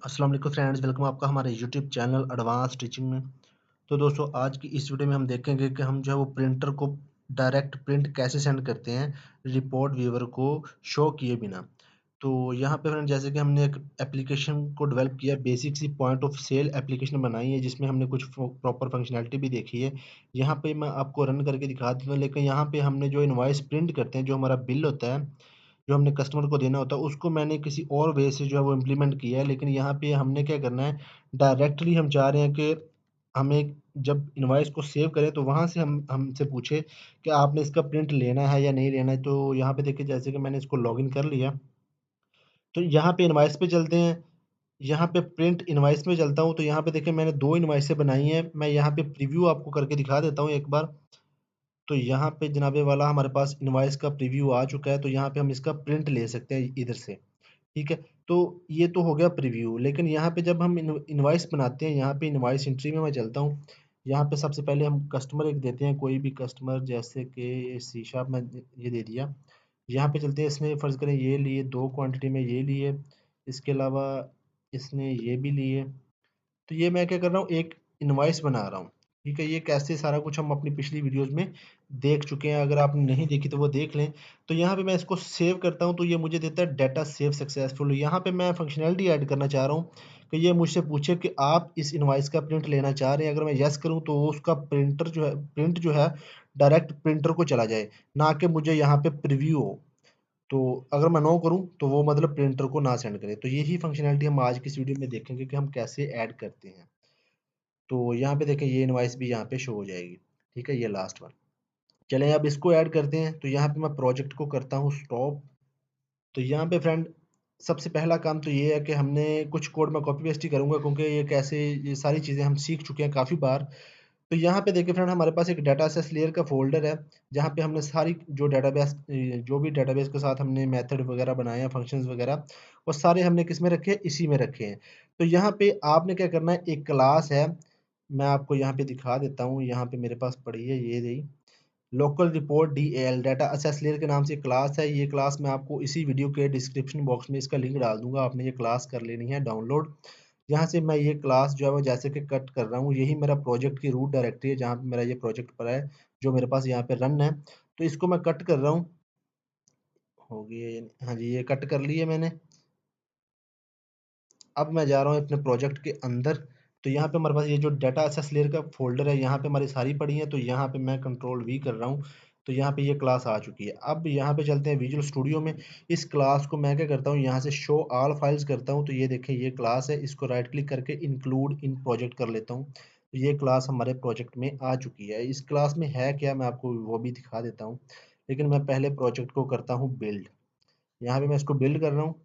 अस्सलाम वालेकुम friends, welcome आपका हमारे यूट्यूब चैनल एडवांस टीचिंग में। तो दोस्तों, आज की इस वीडियो में हम देखेंगे कि हम जो है वो प्रिंटर को डायरेक्ट प्रिंट कैसे सेंड करते हैं रिपोर्ट व्यूअर को शो किए बिना। तो यहाँ पे फ्रेंड, जैसे कि हमने एक एप्लीकेशन को डेवलप किया, basic C point of sale application बनाई है जिसमें हमने कुछ प्रॉपर फंक्शनैलिटी भी देखी है। यहाँ पे मैं आपको रन करके दिखा देता हूँ, लेकिन यहाँ पे हमने जो इनवॉइस प्रिंट करते हैं, जो हमारा बिल होता है, जो हमने कस्टमर को देना होता है, उसको मैंने किसी और वे से जो है वो इम्प्लीमेंट किया है। लेकिन यहाँ पे हमने क्या करना है, डायरेक्टली हम चाह रहे हैं कि हमें जब इनवॉइस को सेव करें तो वहाँ से हम हमसे पूछे कि आपने इसका प्रिंट लेना है या नहीं लेना है। तो यहाँ पे देखिए, जैसे कि मैंने इसको लॉगिन कर लिया, तो यहाँ पे इनवॉइस पे चलते हैं। यहाँ पे प्रिंट इनवॉइस में चलता हूँ, तो यहाँ पे देखिए मैंने 2 इनवॉइसें बनाई हैं। मैं यहाँ पे प्रीव्यू आपको करके दिखा देता हूँ एक बार। तो यहाँ पे जनाबे वाला हमारे पास इनवॉइस का प्रीव्यू आ चुका है, तो यहाँ पे हम इसका प्रिंट ले सकते हैं इधर से। ठीक है, तो ये तो हो गया प्रीव्यू। लेकिन यहाँ पे जब हम इनवॉइस बनाते हैं, यहाँ पे इनवॉइस एंट्री में मैं चलता हूँ। यहाँ पे सबसे पहले हम कस्टमर एक देते हैं, कोई भी कस्टमर, जैसे कि सी शार्प में ये दे दिया। यहाँ पे चलते हैं, इसने फ़र्ज़ करें ये लिए 2 क्वांटिटी में ये लिए, इसके अलावा इसने ये भी लिए। तो ये मैं क्या कर रहा हूँ, एक इनवॉइस बना रहा हूँ। ठीक है, ये कैसे सारा कुछ हम अपनी पिछली वीडियोस में देख चुके हैं, अगर आपने नहीं देखी तो वो देख लें। तो यहाँ पे मैं इसको सेव करता हूँ, तो ये मुझे देता है डाटा सेव सक्सेसफुल। यहाँ पे मैं फंक्शनैलिटी ऐड करना चाह रहा हूँ कि ये मुझसे पूछे कि आप इस इनवॉइस का प्रिंट लेना चाह रहे हैं। अगर मैं यस करूँ तो उसका प्रिंट जो है डायरेक्ट प्रिंटर को चला जाए, ना कि मुझे यहाँ पे प्रीव्यू हो। तो अगर मैं नो करूँ तो वो मतलब प्रिंटर को ना सेंड करे। तो यही फंक्शनैलिटी हम आज की इस वीडियो में देखेंगे कि हम कैसे ऐड करते हैं। तो यहाँ पे देखें, ये इनवॉइस भी यहाँ पे शो हो जाएगी। ठीक है, ये लास्ट वन। चलें अब इसको ऐड करते हैं। तो यहाँ पे मैं प्रोजेक्ट को करता हूँ स्टॉप। तो यहाँ पे फ्रेंड, सबसे पहला काम तो ये है कि हमने कुछ कोड मैं कॉपी पेस्ट ही करूँगा, क्योंकि ये कैसे, ये सारी चीज़ें हम सीख चुके हैं काफ़ी बार। तो यहाँ पे देखिए फ्रेंड, हमारे पास एक डाटा सेस लेयर का फ़ोल्डर है, जहाँ पे हमने सारी जो भी डेटाबेस के साथ हमने मेथड वगैरह बनाए हैं, फंक्शंस वगैरह, वो सारे हमने किस में रखे हैं, इसी में रखे हैं। तो यहाँ पे आपने क्या करना है, एक क्लास है, मैं आपको यहाँ पे दिखा देता हूँ। यहाँ पे मेरे पास पड़ी है, ये रही local report DAL, data assess layer के नाम से क्लास है। ये क्लास मैं आपको इसी वीडियो के डिस्क्रिप्शन बॉक्स में इसका लिंक डाल दूंगा, आपने ये क्लास कर लेनी है डाउनलोड। यहाँ से मैं ये क्लास जो है वो जैसे कि कट कर रहा हूँ, यही मेरा प्रोजेक्ट की रूट डायरेक्टरी है, जहाँ पे मेरा ये प्रोजेक्ट पड़ा है, जो मेरे पास यहाँ पे रन है। तो इसको मैं कट कर रहा हूँ, हो गया ये, हाँ जी, ये कट कर लिए मैंने। अब मैं जा रहा हूँ अपने प्रोजेक्ट के अंदर। तो यहाँ पे हमारे पास ये जो डाटा एक्सेस लेयर का फोल्डर है, यहाँ पे हमारी सारी पड़ी है। तो यहाँ पे मैं कंट्रोल V कर रहा हूँ, तो यहाँ पे ये क्लास आ चुकी है। अब यहाँ पे चलते हैं विजुअल स्टूडियो में। इस क्लास को मैं क्या करता हूँ, यहाँ से शो ऑल फाइल्स करता हूँ। तो ये देखें, ये क्लास है, इसको राइट क्लिक करके इंक्लूड इन प्रोजेक्ट कर लेता हूँ। तो ये क्लास हमारे प्रोजेक्ट में आ चुकी है। इस क्लास में है क्या, मैं आपको वो भी दिखा देता हूँ, लेकिन मैं पहले प्रोजेक्ट को करता हूँ बिल्ड। यहाँ पे मैं इसको बिल्ड कर रहा हूँ।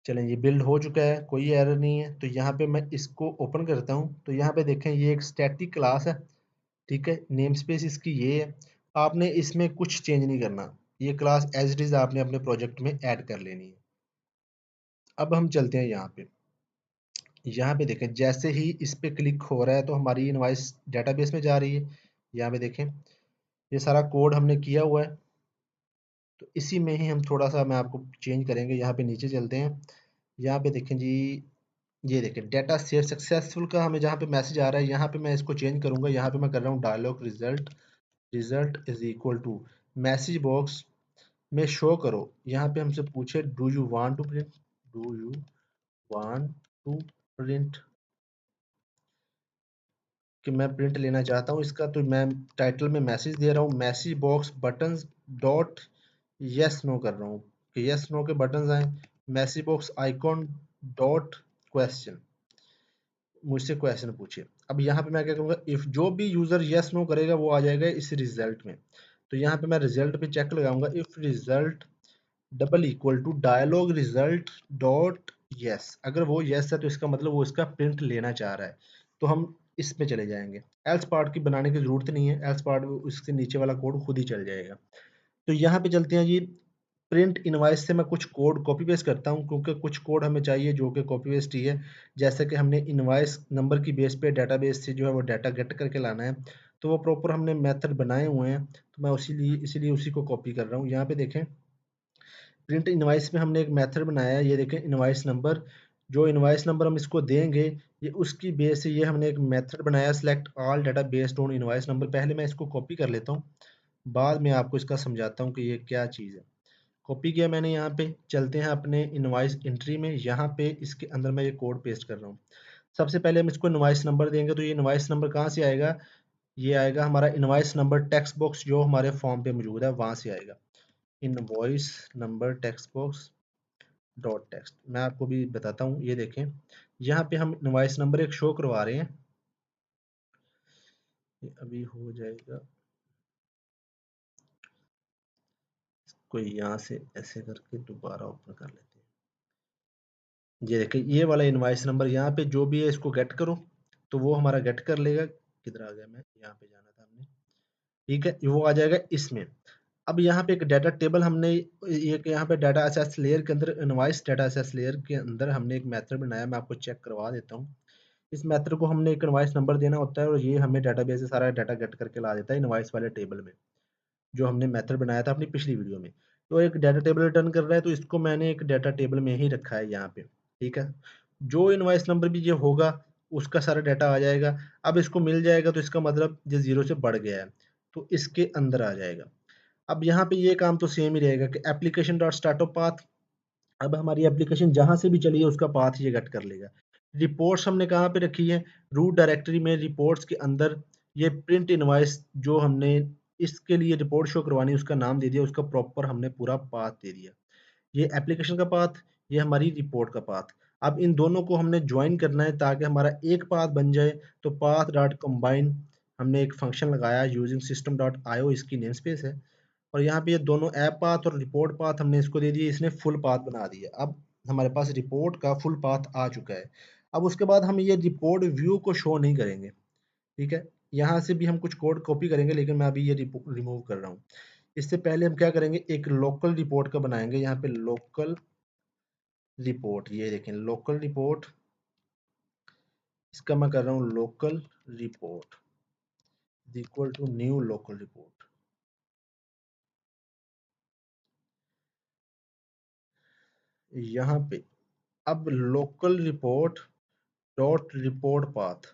चलें, ये बिल्ड हो चुका है, कोई एरर नहीं है। तो यहाँ पे मैं इसको ओपन करता हूँ। तो यहाँ पे देखें, ये एक स्टैटिक क्लास है। ठीक है, नेम स्पेस इसकी ये है। आपने इसमें कुछ चेंज नहीं करना, ये क्लास एज इट इज़ आपने अपने प्रोजेक्ट में ऐड कर लेनी है। अब हम चलते हैं यहाँ पे। यहाँ पे देखें, जैसे ही इस पे क्लिक हो रहा है तो हमारी इनवॉइस डेटाबेस में जा रही है। यहाँ पे देखें, ये सारा कोड हमने किया हुआ है। तो इसी में ही हम थोड़ा सा, मैं आपको चेंज करेंगे। यहाँ पे नीचे चलते हैं। यहाँ पे देखें जी, ये देखिए डाटा शेयर सक्सेसफुल का हमें जहाँ पे मैसेज आ रहा है, यहाँ पे मैं इसको चेंज करूंगा। यहाँ पे मैं कर रहा हूँ dialog result, result is equal to message box में शो करो। यहाँ पे हमसे पूछे do you want to print, do you want to print, कि मैं प्रिंट लेना चाहता हूँ इसका। तो मैं टाइटल में मैसेज दे रहा हूँ, message box buttons dot yes no कर रहा हूँ, कि यस नो के बटन्स आए। Message box icon dot question, मुझसे क्वेश्चन पूछे। अब यहाँ पे मैं क्या करूँगा, इफ जो भी यूजर यस नो करेगा वो आ जाएगा इस रिजल्ट में। तो यहाँ पे मैं रिजल्ट पे चेक लगाऊंगा, if result double equal to dialog result dot yes. अगर वो यस है तो इसका मतलब वो इसका प्रिंट लेना चाह रहा है। तो हम इसमें चले जाएंगे। एल्स पार्ट की बनाने की जरूरत नहीं है, एल्स पार्ट उसके नीचे वाला कोड खुद ही चल जाएगा। तो यहाँ पे चलते हैं जी, प्रिंट इनवॉइस से मैं कुछ कोड कॉपी पेस्ट करता हूँ, क्योंकि कुछ कोड हमें चाहिए जो कि कॉपी पेस्ट ही है। जैसे कि हमने इनवॉइस नंबर की बेस पे डेटाबेस से जो है वो डाटा गेट करके लाना है, तो वो प्रॉपर हमने मेथड बनाए हुए हैं। तो मैं इसीलिए उसी को कॉपी कर रहा हूँ। यहाँ पे देखें, प्रिंट इनवॉइस में हमने एक मेथड बनाया है, ये देखें इनवॉइस नंबर, जो इनवाइस नंबर हम इसको देंगे, ये उसकी बेस से ये हमने एक मेथड बनाया select all data based on invoice number. पहले मैं इसको कॉपी कर लेता हूँ, बाद में आपको इसका समझाता हूँ कि ये क्या चीज़ है। कॉपी किया मैंने यहाँ पे, चलते हैं अपने इनवाइस एंट्री में। यहाँ पे इसके अंदर मैं ये कोड पेस्ट कर रहा हूँ। सबसे पहले हम इसको इनवाइस नंबर देंगे, तो ये इनवाइस नंबर कहाँ से आएगा? ये आएगा हमारा इनवाइस नंबर टेक्स्ट बॉक्स जो हमारे फॉर्म पे मौजूद है, वहाँ से आएगा। Invoice number text box dot text. मैं आपको भी बताता हूँ, ये देखें यहाँ पे हम इनवॉइस नंबर एक शो करवा रहे हैं। ये अभी हो जाएगा, कोई यहाँ से ऐसे करके दोबारा ओपन कर लेते हैं। ये देखिए ये वाला इनवॉइस नंबर यहाँ पे जो भी है इसको गेट करो, तो वो हमारा गेट कर लेगा। किधर आ गया मैं, यहाँ पे जाना था हमने। ठीक है, वो आ जाएगा इसमें। अब यहाँ पे एक डाटा टेबल हमने एक यहाँ पे डाटा एसेस लेयर के अंदर, इनवॉइस डाटा एसेस लेयर के अंदर हमने एक मेथड बनाया। मैं आपको चेक करवा देता हूँ। इस मेथड को हमने एक इनवॉइस नंबर देना होता है और ये हमें डाटाबेस से सारा डाटा गेट करके ला देता है इनवॉइस वाले टेबल में, जो हमने मेथड बनाया था अपनी पिछली वीडियो में। तो एक डाटा टेबल रिटर्न कर रहा है, तो इसको मैंने एक डाटा टेबल में ही रखा है यहाँ पे। ठीक है, जो इनवॉइस नंबर भी ये होगा उसका सारा डाटा आ जाएगा। अब इसको मिल जाएगा तो इसका मतलब ये 0 से बढ़ गया है, तो इसके अंदर आ जाएगा। अब यहाँ पे ये काम तो सेम ही रहेगा कि एप्लीकेशन डॉट स्टार्टअप पाथ। अब हमारी एप्लीकेशन जहाँ से भी चली है उसका पाथ ये कट कर लेगा। रिपोर्ट्स हमने कहाँ पे रखी है? रूट डायरेक्टरी में रिपोर्ट्स के अंदर ये प्रिंट इनवाइस जो हमने इसके लिए रिपोर्ट शो करवानी है उसका नाम दे दिया, उसका प्रॉपर हमने पूरा पाथ दे दिया। ये एप्लीकेशन का पाथ, ये हमारी रिपोर्ट का पाथ। अब इन दोनों को हमने ज्वाइन करना है ताकि हमारा एक पाथ बन जाए। तो पाथ डॉट कंबाइन हमने एक फंक्शन लगाया यूजिंग सिस्टम डॉट आईओ, इसकी नेम स्पेस है। और यहाँ पे ये दोनों ऐप पाथ और रिपोर्ट पाथ हमने इसको दे दिए, इसने फुल पाथ बना दिया। अब हमारे पास रिपोर्ट का फुल पाथ आ चुका है। अब उसके बाद हम ये रिपोर्ट व्यू को शो नहीं करेंगे। ठीक है, यहाँ से भी हम कुछ कोड कॉपी करेंगे, लेकिन मैं अभी ये रिमूव कर रहा हूँ। इससे पहले हम क्या करेंगे, एक लोकल रिपोर्ट का बनाएंगे। यहाँ पे लोकल रिपोर्ट, ये देखें लोकल रिपोर्ट, इसका मैं कर रहा हूँ local report equal to new local report. यहाँ पे अब local report dot report path,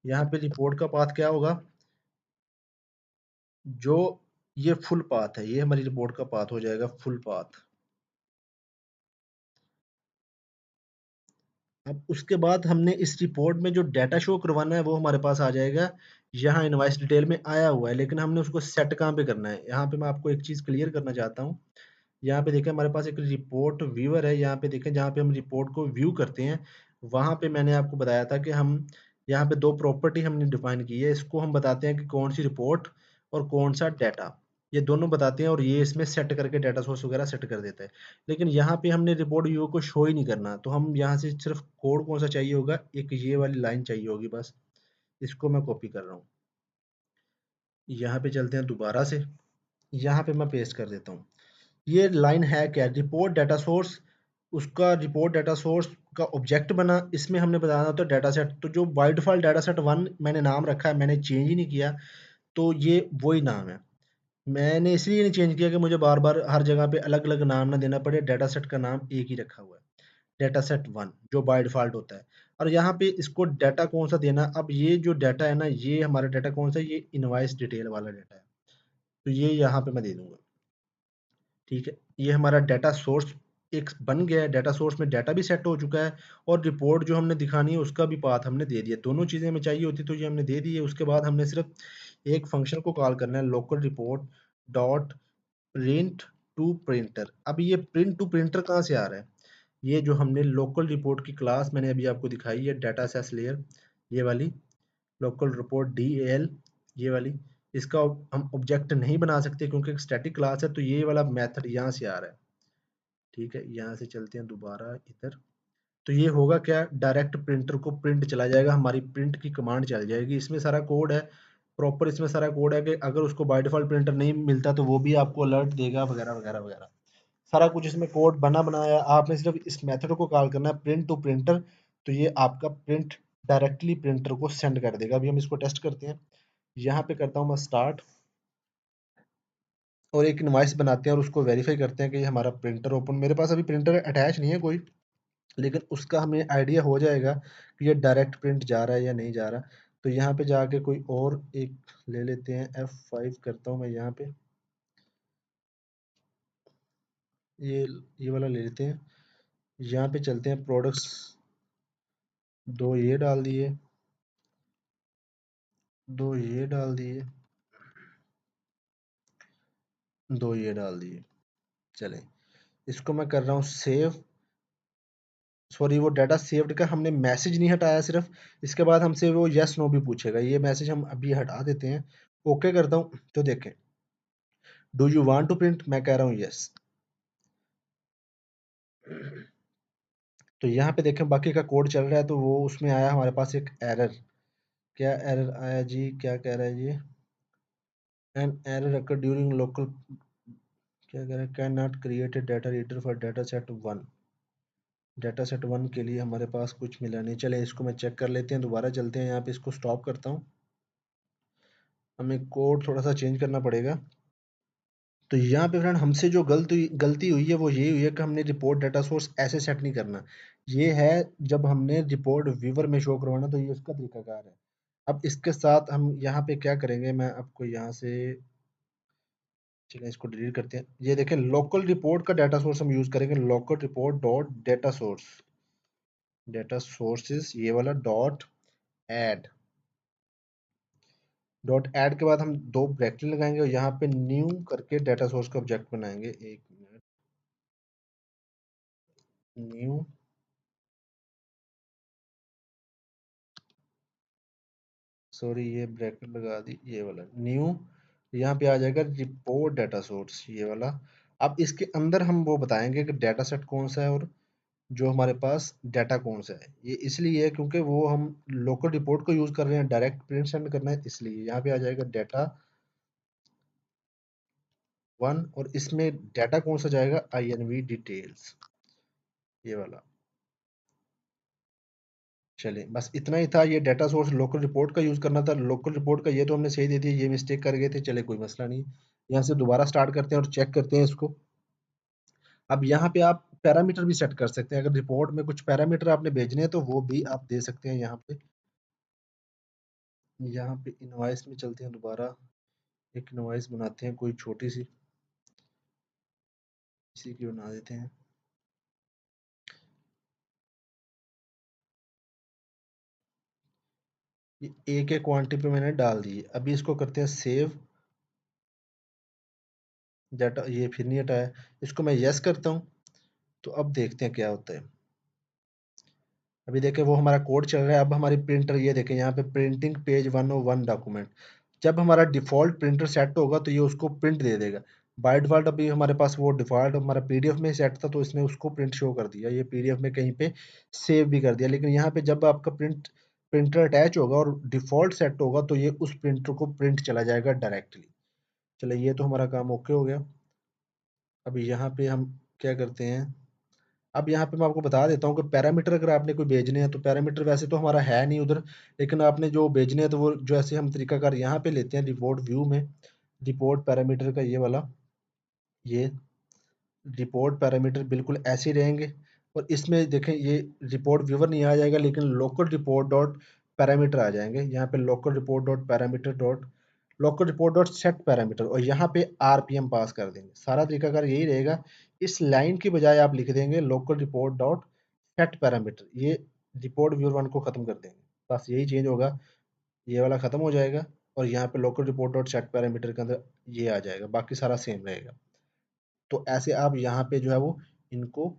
यहाँ पे रिपोर्ट का पाथ क्या होगा? जो ये फुल पाथ है, ये हमारी रिपोर्ट का पाथ हो जाएगा फुल पाथ। अब उसके बाद हमने इस रिपोर्ट में जो डाटा शो करवाना है वो हमारे पास आ जाएगा। यहाँ इनवॉइस डिटेल में आया हुआ है, लेकिन हमने उसको सेट कहाँ पे करना है? यहाँ पे मैं आपको एक चीज़ क्लियर करना चाहता हूँ। यहाँ पे देखें हमारे पास एक रिपोर्ट व्यूअर है। यहाँ पे देखें जहाँ पे हम रिपोर्ट को व्यू करते हैं, वहाँ पे मैंने आपको बताया था कि हम यहाँ पे दो प्रॉपर्टी हमने डिफाइन की है। इसको हम बताते हैं कि कौन सी रिपोर्ट और कौन सा डाटा, ये दोनों बताते हैं, और ये इसमें सेट करके डाटा सोर्स वगैरह सेट कर देता है। लेकिन यहाँ पे हमने रिपोर्ट व्यू को शो ही नहीं करना, तो हम यहाँ से सिर्फ कोड कौन सा चाहिए होगा, एक ये वाली लाइन चाहिए होगी बस। इसको मैं कॉपी कर रहा हूँ, यहाँ पे चलते हैं दोबारा से, यहाँ पे मैं पेस्ट कर देता हूँ। ये लाइन है क्या? रिपोर्ट डाटा सोर्स, उसका रिपोर्ट डाटा सोर्स का ऑब्जेक्ट बना, इसमें हमने बताना होता है डाटा सेट। तो जो बाय डिफॉल्ट डाटा सेट 1 मैंने नाम रखा है, मैंने चेंज ही नहीं किया, तो ये वही नाम है। मैंने इसलिए नहीं चेंज किया कि मुझे बार बार हर जगह पे अलग अलग नाम ना देना पड़े, डाटा सेट का नाम एक ही रखा हुआ है, डाटा सेट 1 जो बाय डिफॉल्ट होता है। और यहाँ पे इसको डाटा कौन सा देना? अब ये जो डाटा है ना, ये हमारा डाटा कौन सा है? ये इनवाइस डिटेल वाला डाटा है, तो ये यहाँ पे मैं दे दूंगा। ठीक है, ये हमारा डाटा सोर्स एक बन गया है। डाटा सोर्स में डाटा भी सेट हो चुका है, और रिपोर्ट जो हमने दिखानी है उसका भी पाथ हमने दे दिया। दोनों चीज़ें हमें चाहिए होती तो ये हमने दे दी है। उसके बाद हमने सिर्फ एक फंक्शन को कॉल करना है, local report dot print to printer. अब ये प्रिंट टू प्रिंटर कहाँ से आ रहा है? ये जो हमने लोकल रिपोर्ट की क्लास मैंने अभी आपको दिखाई है, डाटा सेस लेयर, ये वाली लोकल रिपोर्ट DAL, ये वाली, इसका हम ऑब्जेक्ट नहीं बना सकते क्योंकि एक स्टैटिक क्लास है, तो ये वाला मेथड यहाँ से आ रहा है। ठीक है, यहाँ से चलते हैं दोबारा इधर। तो ये होगा क्या, डायरेक्ट प्रिंटर को प्रिंट चला जाएगा, हमारी प्रिंट की कमांड चल जाएगी। इसमें सारा कोड है प्रॉपर, इसमें सारा कोड है कि अगर उसको बाय डिफॉल्ट प्रिंटर नहीं मिलता तो वो भी आपको अलर्ट देगा वगैरह वगैरह वगैरह। सारा कुछ इसमें कोड बना बनाया है, आपने सिर्फ इस मेथड को कॉल करना है प्रिंट टू प्रिंटर, तो ये आपका प्रिंट डायरेक्टली प्रिंटर को सेंड कर देगा। अभी हम इसको टेस्ट करते हैं। यहाँ पे करता हूँ मैं स्टार्ट, और एक इनवॉइस बनाते हैं और उसको वेरीफाई करते हैं कि ये हमारा प्रिंटर ओपन, मेरे पास अभी प्रिंटर अटैच नहीं है कोई, लेकिन उसका हमें आइडिया हो जाएगा कि ये डायरेक्ट प्रिंट जा रहा है या नहीं जा रहा। तो यहाँ पे जाके कोई और एक ले लेते हैं, F5 करता हूँ मैं यहाँ पे, ये ये वाला ले लेते हैं। यहाँ पे चलते हैं प्रोडक्ट्स, दो ये डाल दिए, दो ये डाल दिए, दो ये डाल दिए। चलें, इसको मैं कर रहा हूँ सेव। सॉरी, वो डाटा सेव्ड का हमने मैसेज नहीं हटाया सिर्फ, इसके बाद हमसे वो यस नो भी पूछेगा, ये मैसेज हम अभी हटा देते हैं। ओके करता हूँ तो देखें, do you want to print, मैं कह रहा हूँ यस। तो यहाँ पे देखें बाकी का कोड चल रहा है, तो वो उसमें आया हमारे पास एक एरर। क्या एरर आया जी, क्या कह रहा है ये, an error occur during local, क्या कह रहा है, can not create a data reader for data set 1। Data set 1 के लिए हमारे पास कुछ मिला नहीं। चले इसको मैं चेक कर लेते हैं, दोबारा चलते हैं, यहाँ पे इसको स्टॉप करता हूँ, हमें कोड थोड़ा सा चेंज करना पड़ेगा। तो यहाँ पे फ्रेंड हमसे जो गलती हुई है वो ये हुई है कि हमने रिपोर्ट डाटा सोर्स ऐसे सेट नहीं करना। ये है जब हमने रिपोर्ट व्यूवर में शो करवाना, तो ये उसका तरीकाकार है। अब इसके साथ हम यहाँ पे क्या करेंगे, मैं आपको यहाँ से, चलिए इसको डिलीट करते हैं। ये देखें लोकल रिपोर्ट का डाटा सोर्स हम यूज करेंगे, local report dot data source, data sources ये वाला डॉट ऐड। डॉट ऐड के बाद हम दो ब्रैकेट लगाएंगे और यहाँ पे न्यू करके डाटा सोर्स का ऑब्जेक्ट बनाएंगे। एक मिनट, न्यू, सॉरी ये ब्रैकेट लगा दी, ये वाला न्यू, यहाँ पे आ जाएगा रिपोर्ट डाटा सोर्स ये वाला। अब इसके अंदर हम वो बताएंगे कि डाटा सेट कौन सा है और जो हमारे पास डाटा कौन सा है। ये इसलिए है क्योंकि वो हम लोकल रिपोर्ट को यूज कर रहे हैं, डायरेक्ट प्रिंट सेंड करना है, इसलिए यहाँ पे आ जाएगा डाटा 1 और इसमें डाटा कौन सा जाएगा, INV डिटेल्स ये वाला। चलिए बस इतना ही था, ये डाटा सोर्स लोकल रिपोर्ट का यूज करना था, लोकल रिपोर्ट का ये तो हमने सही दे दिया, ये मिस्टेक कर गए थे। चले कोई मसला नहीं, यहाँ से दोबारा स्टार्ट करते हैं और चेक करते हैं इसको। अब यहाँ पे आप पैरामीटर भी सेट कर सकते हैं, अगर रिपोर्ट में कुछ पैरामीटर आपने भेजने हैं तो वो भी आप दे सकते हैं। यहाँ पे इनवॉइस में चलते हैं, दोबारा एक इनवॉइस बनाते हैं, कोई छोटी सी इसी की बना देते हैं। ये एक एक क्वांटिटी पे मैंने डाल दी, अभी इसको करते हैं सेव। डाटा ये फिर नहीं हटाया, इसको मैं यस करता हूँ, तो अब देखते हैं क्या होता है। अभी देखें वो हमारा कोड चल रहा है। अब हमारी प्रिंटर, ये देखें यहाँ पे प्रिंटिंग पेज 101 डॉक्यूमेंट, जब हमारा डिफ़ॉल्ट प्रिंटर सेट होगा तो ये उसको प्रिंट दे देगा। बाय डिफ़ॉल्ट अभी हमारे पास वो डिफ़ॉल्ट हमारा पीडीएफ में सेट था, तो इसने उसको प्रिंट शो कर दिया, ये पीडीएफ में कहीं पे सेव भी कर दिया। लेकिन यहाँ पे जब आपका प्रिंटर अटैच होगा और डिफ़ॉल्ट सेट होगा तो ये उस प्रिंटर को प्रिंट चला जाएगा डायरेक्टली। चलिए ये तो हमारा काम ओके हो गया। अभी यहाँ पे हम क्या करते हैं, अब यहाँ पे मैं आपको बता देता हूँ कि पैरामीटर अगर आपने कोई भेजने हैं तो पैरामीटर वैसे तो हमारा है नहीं उधर, लेकिन आपने जो भेजने हैं तो वो जो ऐसे हम तरीकाकार यहाँ पे लेते हैं रिपोर्ट व्यू में, रिपोर्ट पैरामीटर का ये वाला, ये रिपोर्ट पैरामीटर बिल्कुल ऐसे ही रहेंगे। और इसमें देखें ये रिपोर्ट व्यूवर नहीं आ जाएगा, लेकिन लोकल रिपोर्ट डॉट पैरामीटर आ जाएंगे। यहाँ पे local report dot parameter dot local report dot set parameter, और यहाँ पे RPM पास कर देंगे। सारा तरीकाकार यही रहेगा। इस लाइन की बजाय आप लिख देंगे local report dot set parameter, ये रिपोर्ट व्यूअर वन को खत्म कर देंगे। बस यही चेंज होगा, ये वाला खत्म हो जाएगा और यहाँ पे local report dot set parameter के अंदर ये आ जाएगा, बाकी सारा सेम रहेगा। तो ऐसे आप यहाँ पे जो है वो इनको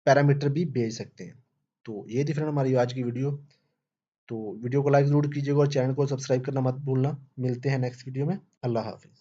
पैरामीटर भी भेज सकते हैं। तो ये थी फ्रेंड हमारी आज की वीडियो। तो वीडियो को लाइक ज़रूर कीजिएगा और चैनल को सब्सक्राइब करना मत भूलना। मिलते हैं नेक्स्ट वीडियो में। अल्लाह हाफ़िज़।